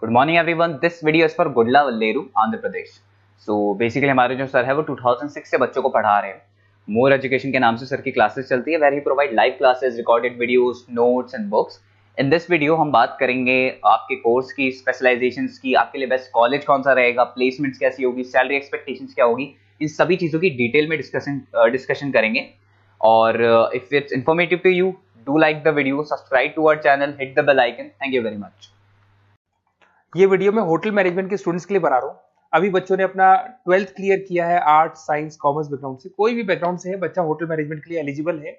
Good morning everyone, this video is for Gudlavalleru Andhra Pradesh. So basically हमारे जो sir है वो 2006 से बच्चों को पढ़ा रहे हैं। मोर एजुकेशन के नाम से सर की क्लासेस चलती है, where we provide live classes, recorded videos, notes and books. In this video हम बात करेंगे आपके कोर्स की, स्पेशलाइजेशंस की, आपके लिए बेस्ट कॉलेज कौन सा रहेगा, प्लेसमेंट्स कैसी होगी, सैलरी एक्सपेक्टेशंस क्या होगी, इन सभी चीज़ों की डिटेल में डिस्कशन करेंगे। और if it's informative to you, do like the video, subscribe to our channel, hit the bell icon. Thank you very much. ये वीडियो मैं होटल मैनेजमेंट के स्टूडेंट्स के लिए बना रहा हूँ। अभी बच्चों ने अपना 12th क्लियर किया है, आर्ट्स साइंस कॉमर्स बैकग्राउंड से, कोई भी बैकग्राउंड से है बच्चा होटल मैनेजमेंट के लिए एलिजिबल है।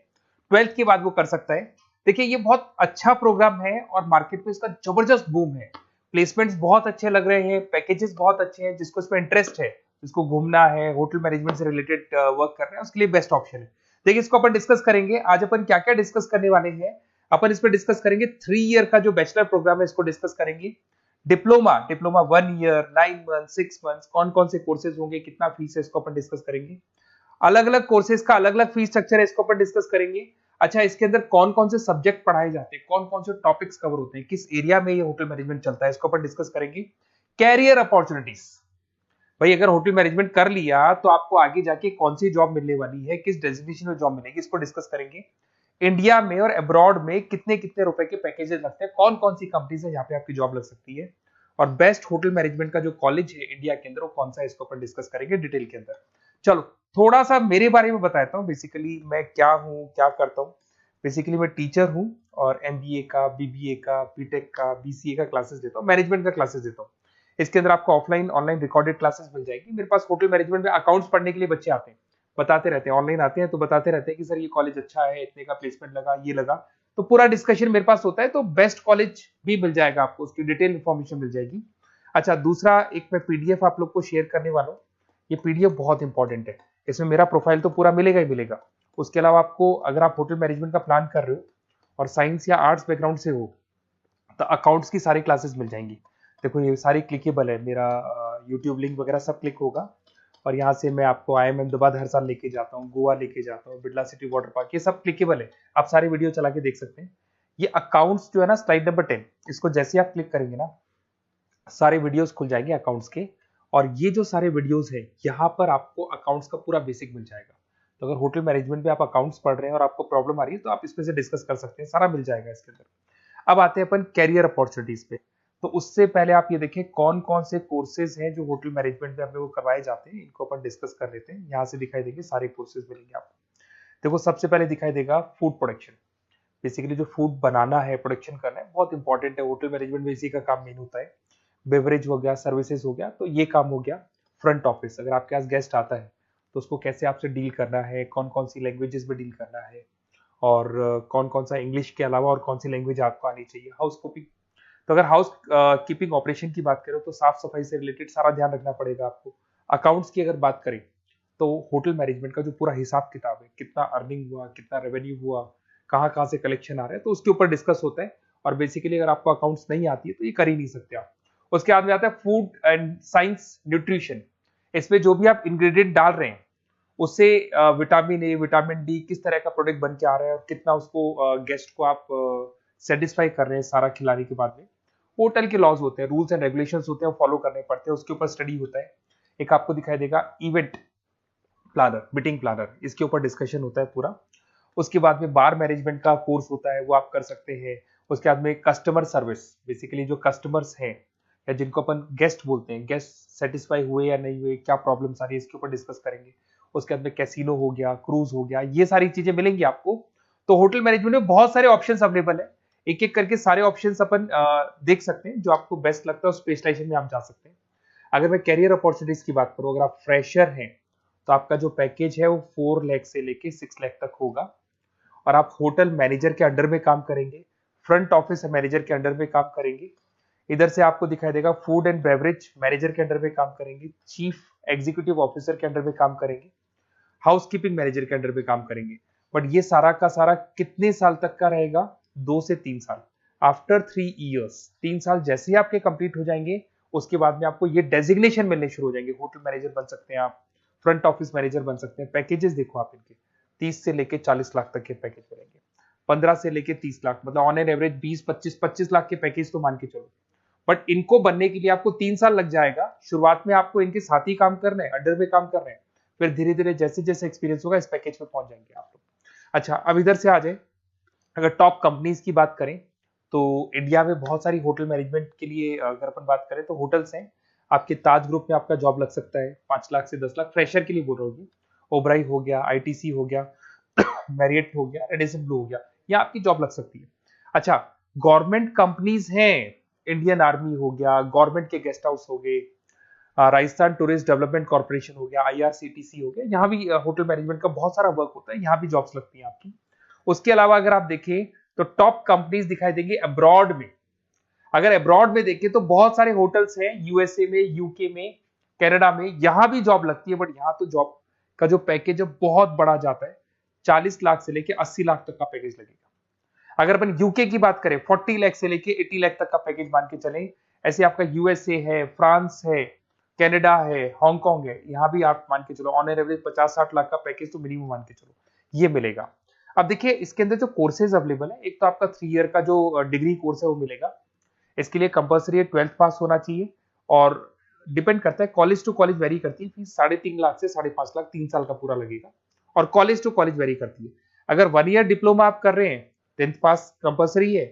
12th के बाद वो कर सकता है। देखिए ये बहुत अच्छा प्रोग्राम है और मार्केट में इसका जबरदस्त बूम है। प्लेसमेंट्स बहुत अच्छे लग रहे हैं, पैकेजेस बहुत अच्छे हैं। जिसको इसमें इंटरेस्ट है, जिसको घूमना है, होटल मैनेजमेंट से रिलेटेड वर्क करना है, उसके लिए बेस्ट ऑप्शन है। देखिए इसको अपन डिस्कस करेंगे आज। अपन क्या क्या डिस्कस करने वाले हैं, अपन इसमें डिस्कस करेंगे 3 ईयर का जो बैचलर प्रोग्राम है इसको डिस्कस करेंगे। डिप्लोमा 1 ईयर, 9 मंथ, 6 मंथ, कौन कौन से कोर्सेज होंगे, कितना फीस है, इसको अपन डिस्कस करेंगे। अलग अलग कोर्सेज का अलग अलग फीस स्ट्रक्चर है, इसको अपन डिस्कस करेंगे। अच्छा, इसके अंदर कौन कौन से सब्जेक्ट पढ़ाए जाते हैं, कौन कौन से टॉपिक्स कवर होते हैं, किस एरिया में ये होटल मैनेजमेंट चलता है, इसको अपन डिस्कस करेंगे। कैरियर अपॉर्चुनिटीज, भाई अगर होटल मैनेजमेंट कर लिया तो आपको आगे जाके कौन सी जॉब मिलने वाली है, किस डेजिग्नेशन में जॉब मिलेगी, इसको डिस्कस करेंगे। इंडिया में और अब्रॉड में कितने कितने रुपए के पैकेजेस लगते हैं, कौन कौन सी कंपनीज है जहां पे आपकी जॉब लग सकती है, और बेस्ट होटल मैनेजमेंट का जो कॉलेज है इंडिया के अंदर वो कौन सा है, इसको अपन डिस्कस करेंगे डिटेल के अंदर। चलो थोड़ा सा मेरे बारे में बताता हूँ, बेसिकली मैं क्या हूँ, क्या करता हूँ। बेसिकली मैं टीचर हूँ और एमबीए का, बीबीए का, बीटेक का, बीसीए का क्लासेस देता हूँ, मैनेजमेंट का क्लासेस देता हूँ। इसके अंदर आपको ऑफलाइन ऑनलाइन रिकॉर्डेड क्लासेस मिल जाएगी। मेरे पास होटल मैनेजमेंट में अकाउंट्स पढ़ने के लिए बच्चे आते हैं, बताते रहते हैं, ऑनलाइन आते हैं तो बताते रहते हैं कि सर ये कॉलेज अच्छा है, इतने का प्लेसमेंट लगा, ये लगा। तो पूरा डिस्कशन मेरे पास होता है, तो बेस्ट कॉलेज भी मिल जाएगा आपको, उसकी डिटेल इंफॉर्मेशन मिल जाएगी। अच्छा, दूसरा एक मैं पीडीएफ आप लोग को शेयर करने वाला हूँ। ये पीडीएफ बहुत इंपॉर्टेंट है, इसमें मेरा प्रोफाइल तो पूरा मिलेगा ही मिलेगा। उसके अलावा आपको अगर आप होटल मैनेजमेंट का प्लान कर रहे हो और साइंस या आर्ट्स बैकग्राउंड से हो तो अकाउंट्स की सारी क्लासेस मिल जाएंगी। देखो ये सारी क्लिकेबल है, मेरा यूट्यूब लिंक वगैरह सब क्लिक होगा। और यहाँ से मैं आपको IIM अहमदाबाद हर साल लेके जाता हूँ, गोवा लेके जाता हूँ, बिरला सिटी वाटर पार्क, ये सब क्लिकेबल है। आप सारी वीडियो चला के देख सकते हैं। ये अकाउंट्स जो है ना, स्लाइड नंबर 10, इसको जैसे आप क्लिक करेंगे ना, सारे वीडियोस खुल जाएंगे अकाउंट्स के। और ये जो सारे वीडियोस है यहाँ पर आपको अकाउंट्स का पूरा बेसिक मिल जाएगा। तो अगर होटल मैनेजमेंट में आप अकाउंट्स पढ़ रहे हैं और आपको प्रॉब्लम आ रही है तो आप इसमें से डिस्कस कर सकते हैं, सारा मिल जाएगा इसके अंदर। अब आते हैं अपन कैरियर अपॉर्चुनिटीज पे। तो उससे पहले आप ये देखें कौन कौन से कोर्सेज हैं जो होटल मैनेजमेंट में अपने को करवाए जाते हैं, इनको अपन डिस्कस कर लेते हैं। यहाँ से दिखाई देंगे सारे कोर्सेज मिलेंगे आपको। देखो सबसे पहले दिखाई देगा फूड प्रोडक्शन। बेसिकली जो फूड बनाना है, प्रोडक्शन करना है, बहुत इंपॉर्टेंट है। होटल मैनेजमेंट में इसी का काम मेन होता है। बेवरेज हो गया, सर्विसेज हो गया, तो ये काम हो गया। फ्रंट ऑफिस, अगर आपके पास गेस्ट आता है तो उसको कैसे आपसे डील करना है, कौन कौन सी लैंग्वेजेस में डील करना है, और कौन कौन सा इंग्लिश के अलावा और कौन सी लैंग्वेज आपको आनी चाहिए। हाउस कीपिंग, तो अगर हाउस कीपिंग ऑपरेशन की बात करें तो साफ सफाई से रिलेटेड सारा ध्यान रखना पड़ेगा आपको। अकाउंट्स की अगर बात करें तो होटल मैनेजमेंट का जो पूरा हिसाब किताब है, कितना अर्निंग हुआ, कितना रेवेन्यू हुआ, कहाँ कहाँ से कलेक्शन आ रहा है, तो उसके ऊपर डिस्कस होता है। और बेसिकली अगर आपको अकाउंट्स नहीं आती है तो ये कर ही नहीं सकते आप। उसके बाद में आता है फूड एंड साइंस न्यूट्रिशन। इसमें जो भी आप इंग्रेडिएंट डाल रहे हैं उससे विटामिन ए, विटामिन डी, किस तरह का प्रोडक्ट बन के आ रहा है और कितना उसको गेस्ट को आप सेटिस्फाई कर रहे हैं सारा खिलाने के बाद में। होटल के लॉज होते हैं, रूल्स एंड रेगुलेशंस होते हैं, वो फॉलो करने पड़ते हैं, उसके ऊपर स्टडी होता है। एक आपको दिखाई देगा इवेंट प्लानर, मीटिंग प्लानर, इसके ऊपर डिस्कशन होता है पूरा। उसके बाद में बार मैनेजमेंट का कोर्स होता है, वो आप कर सकते हैं। उसके बाद में कस्टमर सर्विस, बेसिकली जो कस्टमर्स हैं या जिनको अपन गेस्ट बोलते हैं, गेस्ट सेटिस्फाई हुए या नहीं हुए, क्या प्रॉब्लम आ रही है, इसके ऊपर डिस्कस करेंगे। उसके बाद में कैसीनो हो गया, क्रूज हो गया, ये सारी चीजें मिलेंगी आपको। तो होटल मैनेजमेंट में बहुत सारे ऑप्शंस अवेलेबल है। एक एक करके सारे ऑप्शंस अपन देख सकते हैं, जो आपको बेस्ट लगता है उस स्पेशलाइजेशन में आप जा सकते हैं। अगर मैं कैरियर अपॉर्चुनिटीज की बात करूं, अगर आप फ्रेशर हैं तो आपका जो पैकेज है वो 4 लाख से लेके 6 लाख तक होगा। और आप होटल मैनेजर के अंडर में काम करेंगे, फ्रंट ऑफिस मैनेजर के अंडर में काम करेंगे। इधर से आपको दिखाई देगा फूड एंड बेवरेज मैनेजर के अंडर में काम करेंगे, चीफ एग्जीक्यूटिव ऑफिसर के अंडर में काम करेंगे, हाउसकीपिंग मैनेजर के अंडर में काम करेंगे। बट ये सारा का सारा कितने साल तक का रहेगा? 2 से 3 साल। आफ्टर 3 ईयर्स, 3 साल जैसे ही आपके कंप्लीट हो जाएंगे उसके बाद में आपको ये डेजिग्नेशन मिलने शुरू हो जाएंगे। होटल मैनेजर बन सकते हैं आप, फ्रंट ऑफिस मैनेजर बन सकते हैं। पैकेजेस देखो आप इनके, 30 से लेके 40 लाख तक के पैकेज मिलेंगे, 15 से लेके 30 लाख, मतलब ऑन एन एवरेज 20, 25 लाख के पैकेज तो मान के चलो। बट इनको बनने के लिए आपको 3 साल लग जाएगा। शुरुआत में आपको इनके साथ ही काम करना है, अंडर में काम कर रहे हैं, फिर धीरे धीरे जैसे जैसे एक्सपीरियंस होगा इस पैकेज में पहुंच जाएंगे आप लोग। अच्छा, अब इधर से आ जाए, अगर टॉप कंपनीज की बात करें तो इंडिया में बहुत सारी होटल मैनेजमेंट के लिए अगर अपन बात करें तो होटल्स हैं। आपके ताज ग्रुप में आपका जॉब लग सकता है 5 लाख से 10 लाख, फ्रेशर के लिए बोल रहा हूँ। ओबराई हो गया, आईटीसी हो गया, मैरियट हो गया, रेडिसन ब्लू हो गया, यहाँ आपकी जॉब लग सकती है। अच्छा, गवर्नमेंट कंपनीज हैं, इंडियन आर्मी हो गया, गवर्नमेंट के गेस्ट हाउस हो गए, राजस्थान टूरिस्ट डेवलपमेंट कॉर्पोरेशन हो गया, आईआरसीटीसी हो गया, यहाँ भी होटल मैनेजमेंट का बहुत सारा वर्क होता है, यहाँ भी जॉब्स लगती हैं आपकी। उसके अलावा अगर आप देखें तो टॉप कंपनीज दिखाई देंगे अब्रॉड में। अगर अब्रॉड में देखें तो बहुत सारे होटल्स हैं यूएसए में, यूके में, कनाडा में, यहां भी जॉब लगती है। बट यहाँ तो जॉब का जो पैकेज है बहुत बड़ा जाता है, 40 लाख से लेके 80 लाख तक का पैकेज लगेगा। अगर अपन यूके की बात करें 40 लाख से लेके 80 लाख तक का पैकेज मान के चलें। ऐसे आपका यूएसए है, फ्रांस है, कनाडा है, हांगकांग है, यहाँ भी आप मान के चलो ऑन एन एवरेज 50-60 लाख का पैकेज तो मिनिमम मान के चलो ये मिलेगा। अब देखिए इसके अंदर जो कोर्सेज अवेलेबल है, एक तो आपका 3 ईयर का जो डिग्री कोर्स है वो मिलेगा। इसके लिए कंपलसरी 12th पास होना चाहिए और डिपेंड करता है, कॉलेज टू कॉलेज वेरी करती है फीस। 3.5 लाख से 5.5 लाख 3 साल का पूरा लगेगा और कॉलेज टू कॉलेज वेरी करती है। अगर 1 ईयर डिप्लोमा आप कर रहे हैं, 10th पास कंपलसरी है,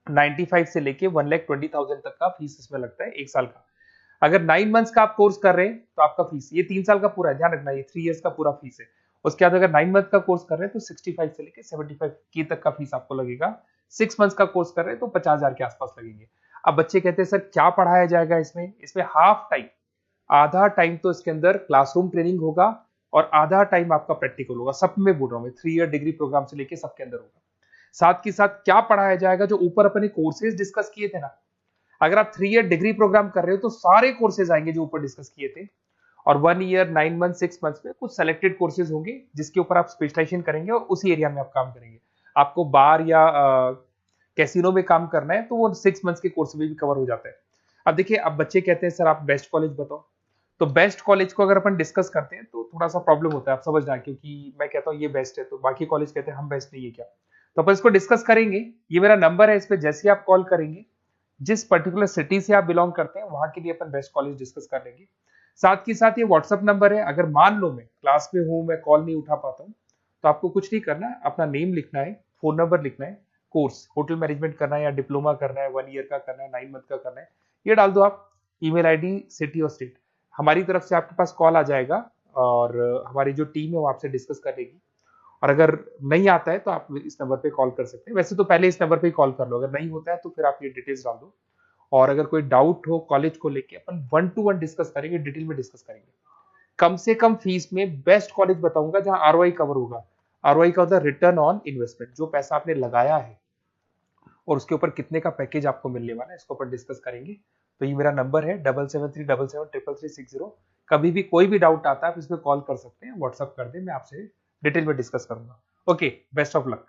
95 से लेके 1,20,000 तक का फीस इसमें लगता है 1 साल का। अगर 9 मंथ्स का आप कोर्स कर रहे हैं तो आपका फीस, ये 3 साल का पूरा है, ध्यान रखना, ये 3 इयर्स का पूरा फीस है। उसके बाद अगर 9 मंथ का कोर्स कर रहे हैं तो 65 से लेके 75 के तक का फीस आपको लगेगा। 6 मंथ्स का कोर्स कर रहे हैं तो 50,000 के आसपास लगेंगे। अब बच्चे कहते हैं सर क्या पढ़ाया जाएगा इसमें? इसमें हाफ टाइम, आधा टाइम तो इसके अंदर क्लासरूम ट्रेनिंग होगा और आधा टाइम आपका प्रैक्टिकल होगा। सब में बोल रहा हूँ मैं, 3 ईयर डिग्री प्रोग्राम से लेके सबके अंदर होगा। साथ के साथ क्या पढ़ाया जाएगा, जो ऊपर अपने कोर्सेज डिस्कस किए थे ना, अगर आप 3 ईयर डिग्री प्रोग्राम कर रहे हो तो सारे कोर्सेज आएंगे जो ऊपर डिस्कस किए थे। और 1 ईयर, 9 मंथ, 6 मंथ्स में कुछ सेलेक्टेड कोर्सेज होंगे जिसके ऊपर आप स्पेशलाइजेशन करेंगे और उसी एरिया में आप काम करेंगे। आपको बार या कैसीनो में काम करना है तो वो 6 मंथ्स के कोर्स में भी कवर हो जाता है। अब देखिए, अब बच्चे कहते हैं सर आप बेस्ट कॉलेज बताओ। तो बेस्ट कॉलेज को अगर अपन डिस्कस करते हैं तो थोड़ा सा प्रॉब्लम होता है, आप समझना, क्योंकि मैं कहता हूँ ये बेस्ट है तो बाकी कॉलेज कहते हैं हम बेस्ट नहीं है क्या। तो अपन इसको डिस्कस करेंगे। ये मेरा नंबर है, इस पे जैसे ही आप कॉल करेंगे, जिस पर्टिकुलर सिटी से आप बिलोंग करते हैं वहां के लिए अपन बेस्ट कॉलेज डिस्कस कर लेंगे। साथ के साथ ये व्हाट्सअप नंबर है, अगर मान लो मैं क्लास में हूं, मैं कॉल नहीं उठा पाता हूं, तो आपको कुछ नहीं करना है, अपना नेम लिखना है, फोन नंबर लिखना है, कोर्स होटल मैनेजमेंट करना है या डिप्लोमा करना है, 1 ईयर का करना है, 9 मंथ का करना है, ये डाल दो आप, ईमेल आईडी, सिटी और स्टेट। हमारी तरफ से आपके पास कॉल आ जाएगा और हमारी जो टीम है वो आपसे डिस्कस कर लेगी। और अगर नहीं आता है तो आप इस नंबर पे कॉल कर सकते हैं। वैसे तो पहले इस नंबर पे कॉल कर लो, अगर नहीं होता है तो फिर आप ये डिटेल्स डाल दो। और अगर कोई डाउट हो कॉलेज को लेके, अपन 1 to 1 डिस्कस करेंगे, डिटेल में डिस्कस करेंगे। कम से कम फीस में बेस्ट कॉलेज बताऊंगा जहां आरओआई कवर होगा। आरओआई का होता है रिटर्न ऑन इन्वेस्टमेंट, जो पैसा आपने लगाया है और उसके ऊपर कितने का पैकेज आपको मिलने वाला है, इसको अपन डिस्कस करेंगे। तो ये मेरा नंबर है 7737733360। कभी भी कोई भी डाउट आता है आप इस पर कॉल कर सकते हैं, व्हाट्सअप कर दे, मैं आपसे डिटेल में डिस्कस करूंगा। Okay, best of luck.